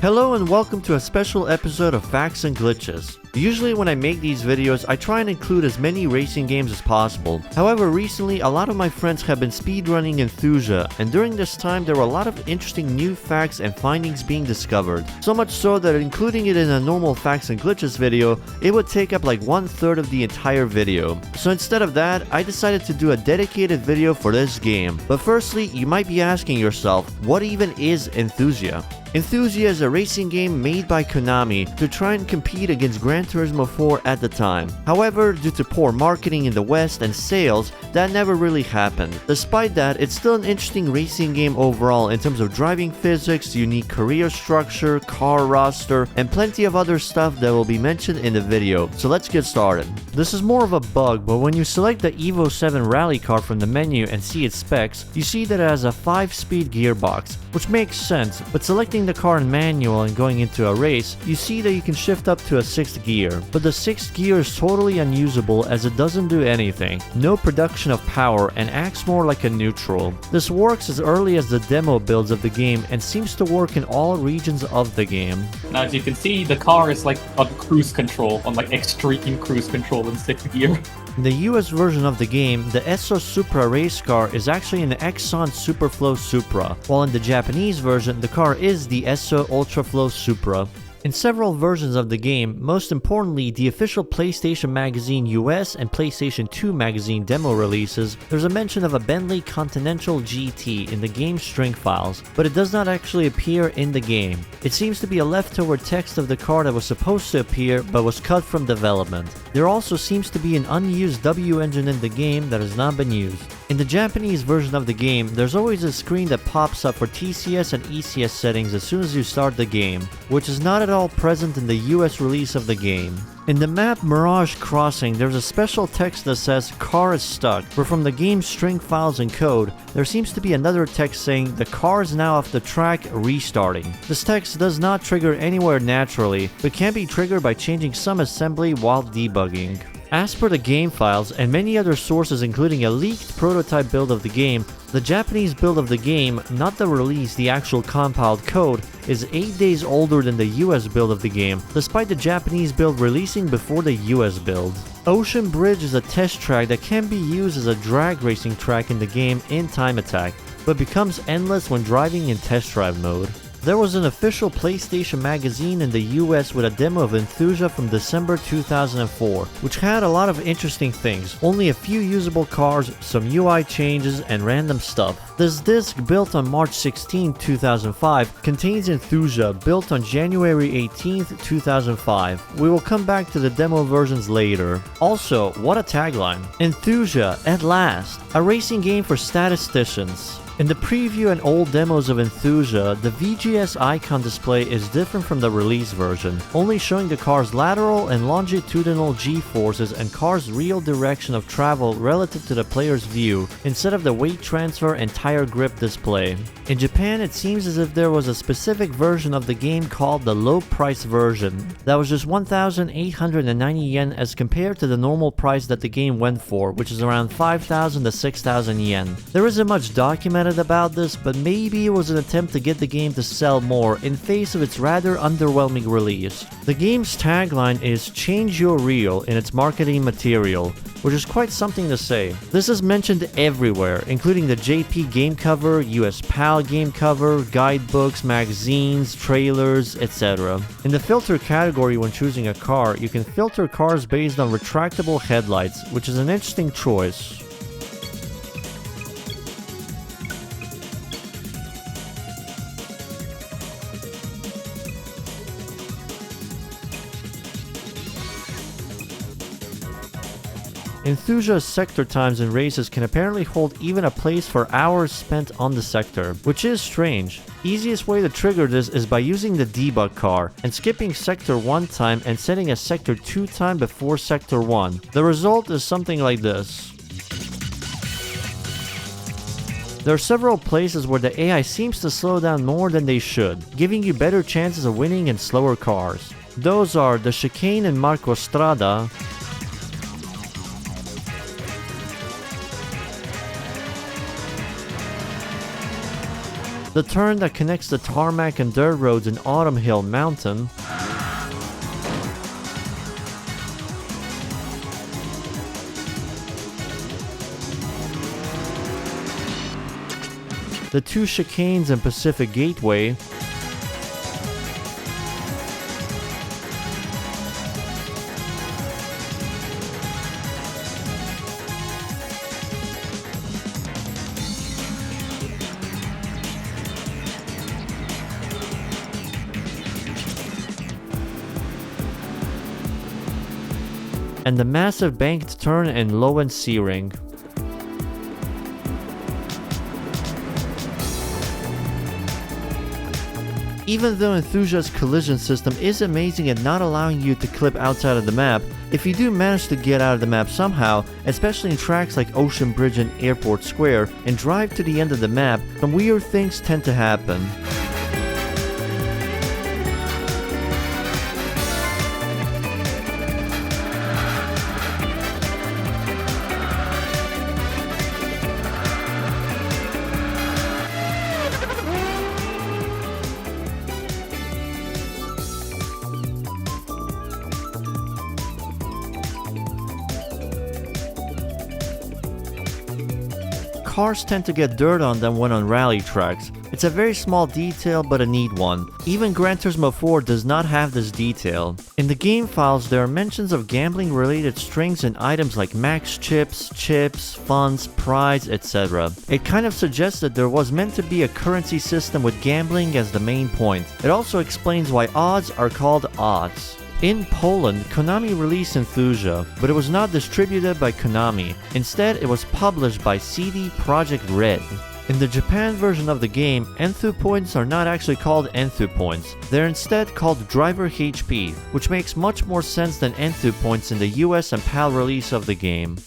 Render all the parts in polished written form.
Hello and welcome to a special episode of Facts and Glitches. Usually when I make these videos, I try and include as many racing games as possible. However, recently a lot of my friends have been speedrunning Enthusia, and during this time there were a lot of interesting new facts and findings being discovered. So much so that including it in a normal Facts and Glitches video, it would take up like 1/3 of the entire video. So instead of that, I decided to do a dedicated video for this game. But firstly, you might be asking yourself, what even is Enthusia? Enthusia is a racing game made by Konami to try and compete against Gran Turismo 4 at the time. However, due to poor marketing in the West and sales, that never really happened. Despite that, it's still an interesting racing game overall in terms of driving physics, unique career structure, car roster, and plenty of other stuff that will be mentioned in the video. So let's get started. This is more of a bug, but when you select the Evo 7 rally car from the menu and see its specs, you see that it has a 5-speed gearbox, which makes sense, but selecting the car in manual and going into a race, you see that you can shift up to a 6th gear. But the 6th gear is totally unusable as it doesn't do anything, no production of power, and acts more like a neutral. This works as early as the demo builds of the game and seems to work in all regions of the game. Now as you can see, the car is like on cruise control, on like extreme cruise control in 6th gear. In the US version of the game, the Esso Supra race car is actually an Exxon Superflow Supra, while in the Japanese version, the car is the Esso Ultraflow Supra. In several versions of the game, most importantly the official PlayStation Magazine US and PlayStation 2 Magazine demo releases, there's a mention of a Bentley Continental GT in the game string files, but it does not actually appear in the game. It seems to be a leftover text of the car that was supposed to appear but was cut from development. There also seems to be an unused W engine in the game that has not been used. In the Japanese version of the game, there's always a screen that pops up for TCS and ECS settings as soon as you start the game, which is not at all present in the US release of the game. In the map Mirage Crossing, there's a special text that says "car is stuck," but from the game's string files and code, there seems to be another text saying "the car is now off the track, restarting." This text does not trigger anywhere naturally, but can be triggered by changing some assembly while debugging. As per the game files and many other sources including a leaked prototype build of the game, the Japanese build of the game, not the release, the actual compiled code, is 8 days older than the US build of the game, despite the Japanese build releasing before the US build. Ocean Bridge is a test track that can be used as a drag racing track in the game in Time Attack, but becomes endless when driving in test drive mode. There was an official PlayStation Magazine in the US with a demo of Enthusia from December 2004, which had a lot of interesting things, only a few usable cars, some UI changes, and random stuff. This disc, built on March 16, 2005, contains Enthusia, built on January 18, 2005. We will come back to the demo versions later. Also, what a tagline. Enthusia, at last, a racing game for statisticians. In the preview and old demos of Enthusia, the VGS icon display is different from the release version, only showing the car's lateral and longitudinal G-forces and car's real direction of travel relative to the player's view, instead of the weight transfer and tire grip display. In Japan, it seems as if there was a specific version of the game called the low price version, that was just 1,890 yen as compared to the normal price that the game went for, which is around 5,000 to 6,000 yen. There isn't much documented about this, but maybe it was an attempt to get the game to sell more in face of its rather underwhelming release. The game's tagline is "Change Your Reel" in its marketing material, which is quite something to say. This is mentioned everywhere, including the JP game cover, US PAL game cover, guidebooks, magazines, trailers, etc. In the filter category when choosing a car, you can filter cars based on retractable headlights, which is an interesting choice. Enthusia's sector times in races can apparently hold even a place for hours spent on the sector, which is strange. Easiest way to trigger this is by using the debug car and skipping sector 1 time and setting a sector 2 time before sector 1. The result is something like this. There are several places where the AI seems to slow down more than they should, giving you better chances of winning in slower cars. Those are the chicane in Marcostrada, the turn that connects the tarmac and dirt roads in Autumn Hill Mountain, the 2 chicanes in Pacific Gateway, and the massive banked turn in Low-End C-Ring. Even though Enthusia's collision system is amazing at not allowing you to clip outside of the map, if you do manage to get out of the map somehow, especially in tracks like Ocean Bridge and Airport Square, and drive to the end of the map, some weird things tend to happen. Cars tend to get dirt on them when on rally tracks. It's a very small detail, but a neat one. Even Gran Turismo 4 does not have this detail. In the game files, there are mentions of gambling-related strings and items like max chips, funds, prize, etc. It kind of suggests that there was meant to be a currency system with gambling as the main point. It also explains why odds are called odds. In Poland, Konami released Enthusia, but it was not distributed by Konami. Instead, it was published by CD Projekt Red. In the Japan version of the game, Enthu points are not actually called Enthu points. They're instead called Driver HP, which makes much more sense than Enthu points in the US and PAL release of the game.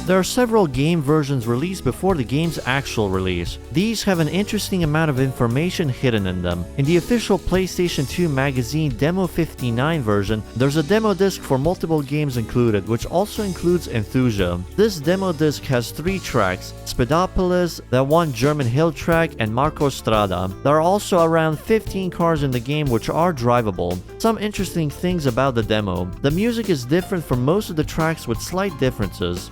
There are several game versions released before the game's actual release. These have an interesting amount of information hidden in them. In the official PlayStation 2 magazine Demo 59 version, there's a demo disc for multiple games included, which also includes Enthusia. This demo disc has 3 tracks: Speedopolis, that one German hill track, and Marco Strada. There are also around 15 cars in the game which are drivable. Some interesting things about the demo: the music is different from most of the tracks with slight differences.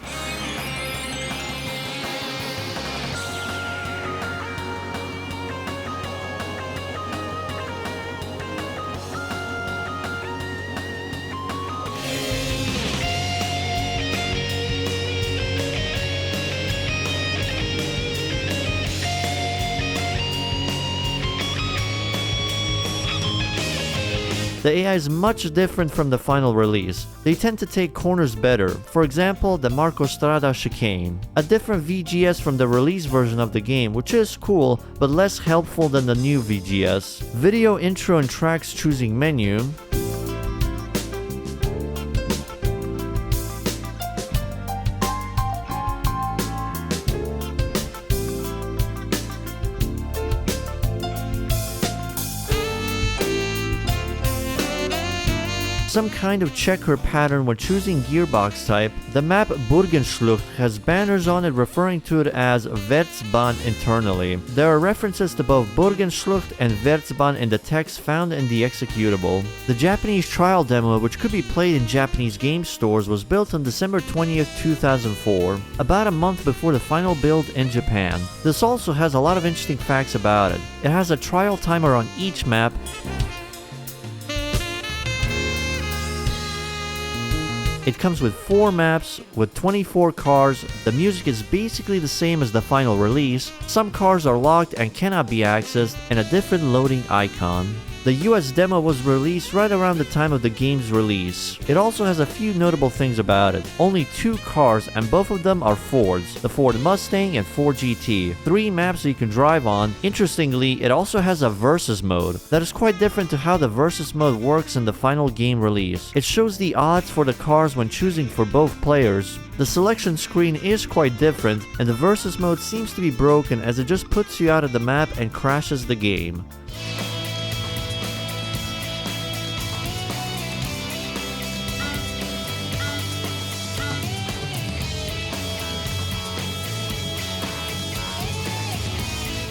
The AI is much different from the final release. They tend to take corners better, for example the Marco Strada chicane. A different VGS from the release version of the game, which is cool, but less helpful than the new VGS. Video intro and tracks choosing menu. Some kind of checker pattern when choosing gearbox type. The map Burgenschlucht has banners on it referring to it as Wärtsbahn internally. There are references to both Burgenschlucht and Wärtsbahn in the text found in the executable. The Japanese trial demo, which could be played in Japanese game stores, was built on December 20th, 2004, about a month before the final build in Japan. This also has a lot of interesting facts about it. It has a trial timer on each map. It comes with 4 maps, with 24 cars. The music is basically the same as the final release. Some cars are locked and cannot be accessed, and a different loading icon. The US demo was released right around the time of the game's release. It also has a few notable things about it. Only 2 cars, and both of them are Fords, the Ford Mustang and Ford GT. 3 maps you can drive on. Interestingly, it also has a versus mode that is quite different to how the versus mode works in the final game release. It shows the odds for the cars when choosing for both players. The selection screen is quite different, and the versus mode seems to be broken as it just puts you out of the map and crashes the game.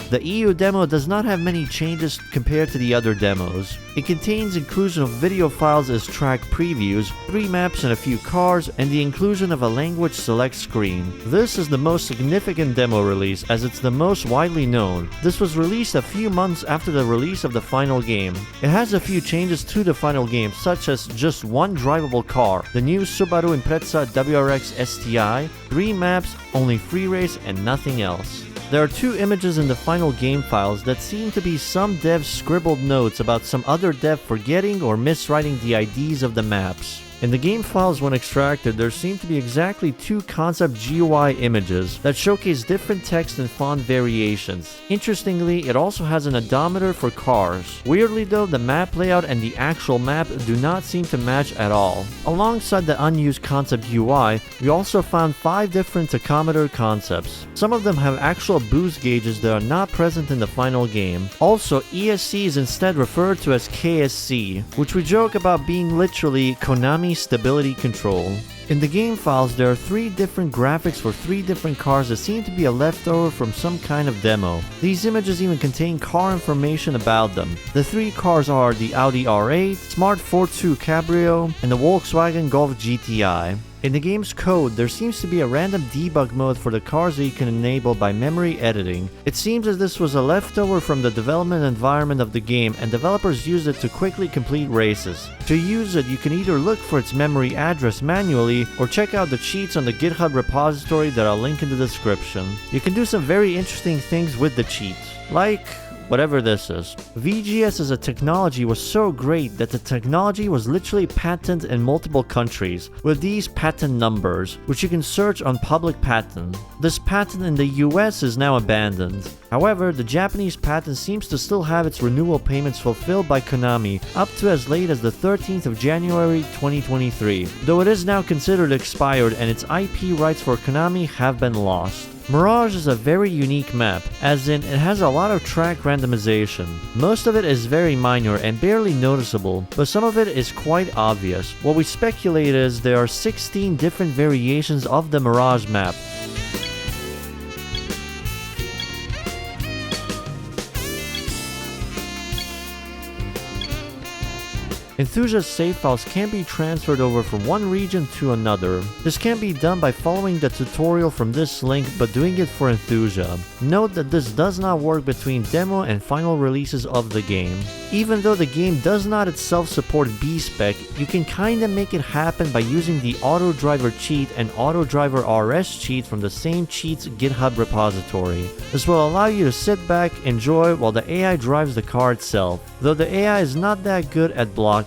The EU demo does not have many changes compared to the other demos. It contains inclusion of video files as track previews, 3 maps and a few cars, and the inclusion of a language select screen. This is the most significant demo release as it's the most widely known. This was released a few months after the release of the final game. It has a few changes to the final game, such as just one drivable car, the new Subaru Impreza WRX STI, 3 maps, only free race, and nothing else. There are 2 images in the final game files that seem to be some devs' scribbled notes about some other dev forgetting or miswriting the IDs of the maps. In the game files when extracted, there seem to be exactly 2 concept GUI images that showcase different text and font variations. Interestingly, it also has an odometer for cars. Weirdly though, the map layout and the actual map do not seem to match at all. Alongside the unused concept UI, we also found 5 different tachometer concepts. Some of them have actual boost gauges that are not present in the final game. Also, ESC is instead referred to as KSC, which we joke about being literally Konami stability control. In the game files, there are 3 different graphics for 3 different cars that seem to be a leftover from some kind of demo. These images even contain car information about them. The 3 cars are the Audi R8, Smart Fortwo Cabrio, and the Volkswagen Golf GTI. In the game's code, there seems to be a random debug mode for the cars that you can enable by memory editing. It seems as this was a leftover from the development environment of the game and developers used it to quickly complete races. To use it, you can either look for its memory address manually or check out the cheats on the GitHub repository that I'll link in the description. You can do some very interesting things with the cheats, like whatever this is. VGS as a technology was so great that the technology was literally patented in multiple countries, with these patent numbers, which you can search on public patent. This patent in the US is now abandoned. However, the Japanese patent seems to still have its renewal payments fulfilled by Konami up to as late as the 13th of January 2023, though it is now considered expired and its IP rights for Konami have been lost. Mirage is a very unique map, as in it has a lot of track randomization. Most of it is very minor and barely noticeable, but some of it is quite obvious. What we speculate is there are 16 different variations of the Mirage map. Enthusia's save files can be transferred over from one region to another. This can be done by following the tutorial from this link but doing it for Enthusia. Note that this does not work between demo and final releases of the game. Even though the game does not itself support B-Spec, you can kinda make it happen by using the Auto Driver cheat and Auto Driver RS cheat from the same cheats GitHub repository. This will allow you to sit back, enjoy while the AI drives the car itself, though the AI is not that good at blocking.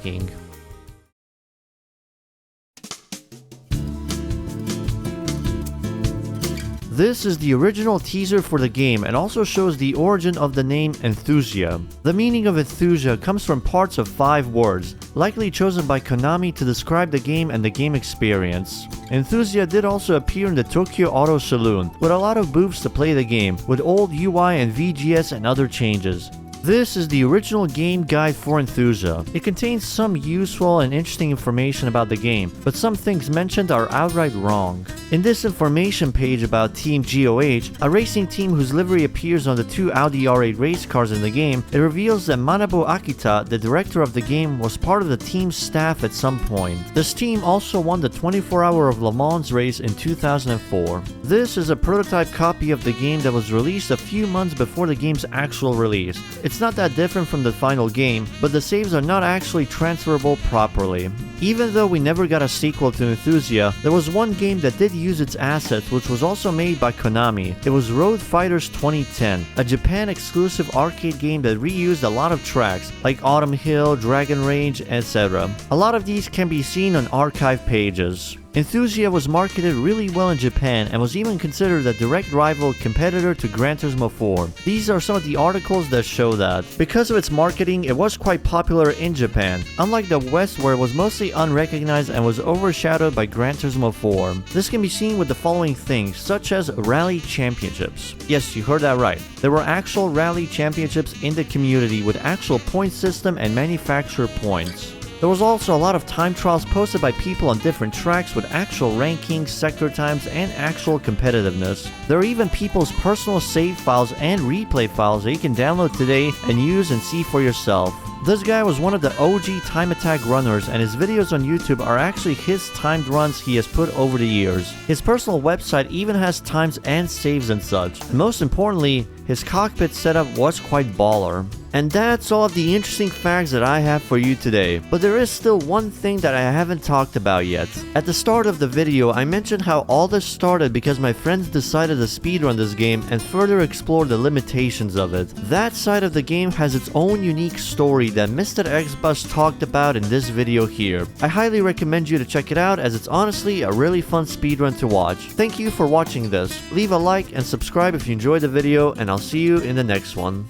This is the original teaser for the game and also shows the origin of the name Enthusia. The meaning of Enthusia comes from parts of 5 words, likely chosen by Konami to describe the game and the game experience. Enthusia did also appear in the Tokyo Auto Saloon, with a lot of booths to play the game, with old UI and VGS and other changes. This is the original game guide for Enthusia. It contains some useful and interesting information about the game, but some things mentioned are outright wrong. In this information page about Team GOH, a racing team whose livery appears on the 2 Audi R8 race cars in the game, it reveals that Manabu Akita, the director of the game, was part of the team's staff at some point. This team also won the 24-hour of Le Mans race in 2004. This is a prototype copy of the game that was released a few months before the game's actual release. It's not that different from the final game, but the saves are not actually transferable properly. Even though we never got a sequel to Enthusia, there was one game that did use its assets, which was also made by Konami. It was Road Fighters 2010, a Japan exclusive arcade game that reused a lot of tracks, like Autumn Hill, Dragon Range, etc. A lot of these can be seen on archive pages. Enthusia was marketed really well in Japan and was even considered a direct rival competitor to Gran Turismo 4. These are some of the articles that show that. Because of its marketing, it was quite popular in Japan, unlike the West where it was mostly unrecognized and was overshadowed by Gran Turismo 4. This can be seen with the following things, such as rally championships. Yes, you heard that right. There were actual rally championships in the community with actual point system and manufacturer points. There was also a lot of time trials posted by people on different tracks with actual rankings, sector times, and actual competitiveness. There are even people's personal save files and replay files that you can download today and use and see for yourself. This guy was one of the OG time attack runners, and his videos on YouTube are actually his timed runs he has put over the years. His personal website even has times and saves and such. And most importantly, his cockpit setup was quite baller. And that's all of the interesting facts that I have for you today. But there is still one thing that I haven't talked about yet. At the start of the video, I mentioned how all this started because my friends decided to speedrun this game and further explore the limitations of it. That side of the game has its own unique story that Mr. Xbus talked about in this video here. I highly recommend you to check it out as it's honestly a really fun speedrun to watch. Thank you for watching this. Leave a like and subscribe if you enjoyed the video, and I'll see you in the next one.